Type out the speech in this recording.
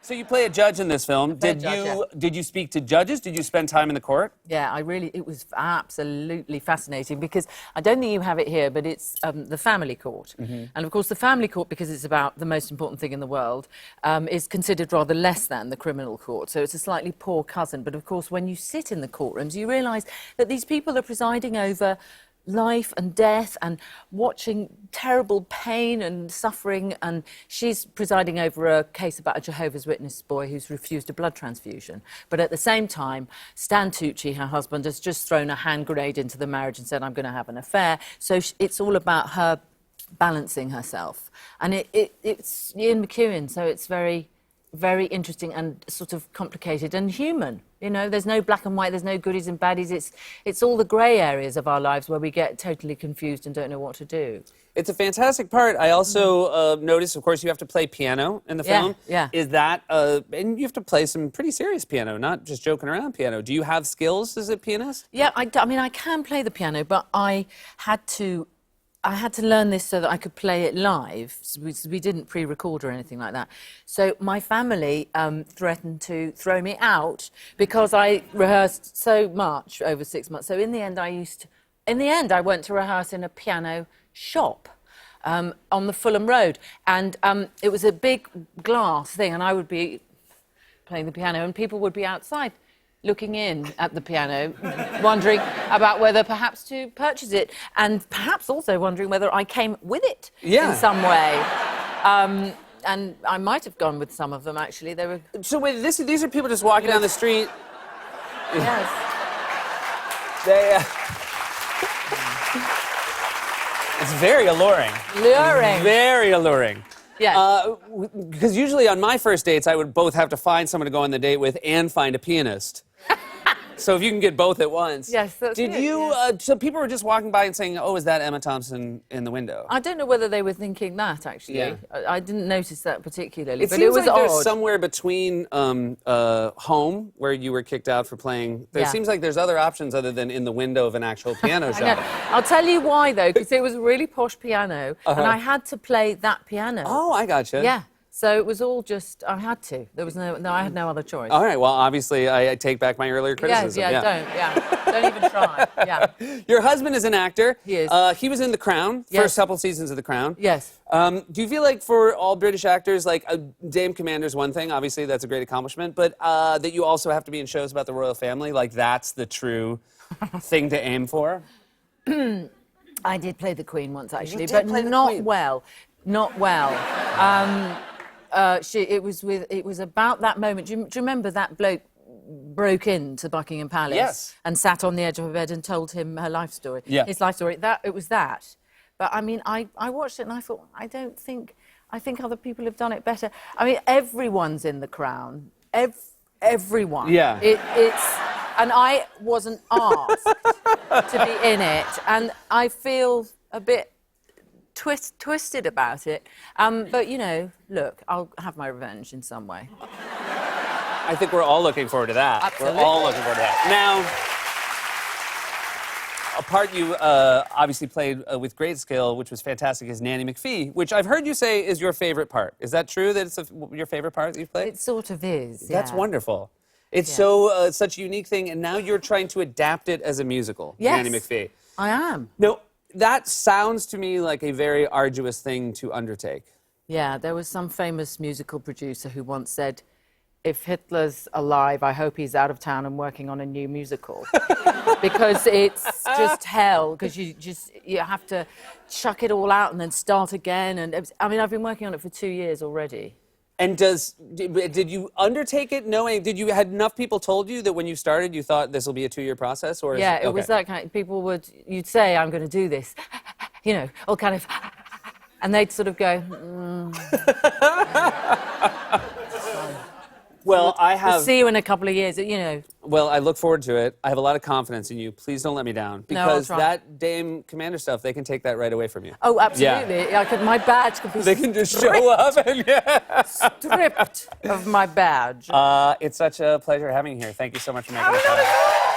So you play a judge in this film. play a judge, Did you speak to judges? Did you spend time in the court? Yeah, it was absolutely fascinating because I don't think you have it here, but it's the family court. And of course, the family court, because it's about the most important thing in the world, is considered rather less than the criminal court. So it's a slightly poor cousin. But of course, when you sit in the courtrooms, you realise that these people are presiding over life and death and watching terrible pain and suffering, and she's presiding over a case about a Jehovah's Witness boy who's refused a blood transfusion. But at the same time, Stan Tucci, her husband, has just thrown a hand grenade into the marriage and said, I'm going to have an affair. So it's all about her balancing herself. And it's Ian McEwan, so it's very, very interesting and sort of complicated and human. You know, there's no black and white, there's no goodies and baddies. It's all the grey areas of our lives where we get totally confused and don't know what to do. It's a fantastic part. I also noticed, of course, you have to play piano in the film. Yeah. Is that, and you have to play some pretty serious piano, not just joking around piano. Do you have skills as a pianist? Yeah, I mean, I can play the piano, but I had to learn this so that I could play it live. So we didn't pre-record or anything like that. So my family threatened to throw me out because I rehearsed so much over 6 months. So in the end, I went to rehearse in a piano shop on the Fulham Road. And it was a big glass thing, and I would be playing the piano, and people would be outside looking in at the piano, wondering about whether perhaps to purchase it, and perhaps also wondering whether I came with it in some way. And I might have gone with some of them, actually. They were... So wait, these are people just walking down the street? Yes. They, it's very alluring. Luring. Very alluring. Yeah. Because usually on my first dates, I would both have to find someone to go on the date with and find a pianist. So if you can get both at once. Yes, that's Did good, you, yeah. So people were just walking by and saying, oh, is that Emma Thompson in the window? I don't know whether they were thinking that, actually. Yeah. I didn't notice that particularly, but seems it was like odd. there's somewhere between Home, where you were kicked out for playing. There seems like there's other options other than in the window of an actual piano shop. I'll tell you why, though, because it was a really posh piano, and I had to play that piano. Oh, I gotcha. Yeah. So it was all just, I had to. There was no, I had no other choice. All right, well, obviously, I take back my earlier criticism. Don't even try. Yeah. Your husband is an actor. He is. He was in The Crown, Yes. first couple seasons of The Crown. Yes. Do you feel like for all British actors, like Dame Commander's one thing, obviously that's a great accomplishment, but that you also have to be in shows about the royal family, like that's the true thing to aim for? I did play the Queen once, actually, did but play the not Queen? well. Not well. It was about that moment. Do you remember that bloke broke into Buckingham Palace Yes. and sat on the edge of a bed and told him her life story? Yeah. His life story. It was that. But I mean, I watched it and I thought, I think other people have done it better. I mean, everyone's in The Crown. Everyone. Yeah. And I wasn't asked to be in it, and I feel a bit twisted about it. But, you know, look, I'll have my revenge in some way. I think we're all looking forward to that. Absolutely. We're all looking forward to that. Now, a part you obviously played with great skill, which was fantastic, is Nanny McPhee, which I've heard you say is your favorite part. Is that true, that it's your favorite part that you've played? It sort of is, That's yeah. wonderful. It's so such a unique thing, and now you're trying to adapt it as a musical, Yes. Nanny McPhee. I am. No, that sounds to me like a very arduous thing to undertake. Yeah, there was some famous musical producer who once said, if Hitler's alive, I hope he's out of town and working on a new musical. Because it's just hell, because you have to chuck it all out and then start again. And I mean, I've been working on it for 2 years already. And did you undertake it knowing, had enough people told you that when you started you thought this will be a 2-year process? Or Yeah, it was that kind of, you'd say, I'm going to do this, you know, all kind of, and they'd sort of go, Well, We'll see you in a couple of years, you know. Well, I look forward to it. I have a lot of confidence in you. Please don't let me down. Because No, I'll try. that Dame Commander stuff, they can take that right away from you. Oh, absolutely. Yeah. My badge could be They can just show up and stripped of my badge. It's such a pleasure having you here. Thank you so much for making the time.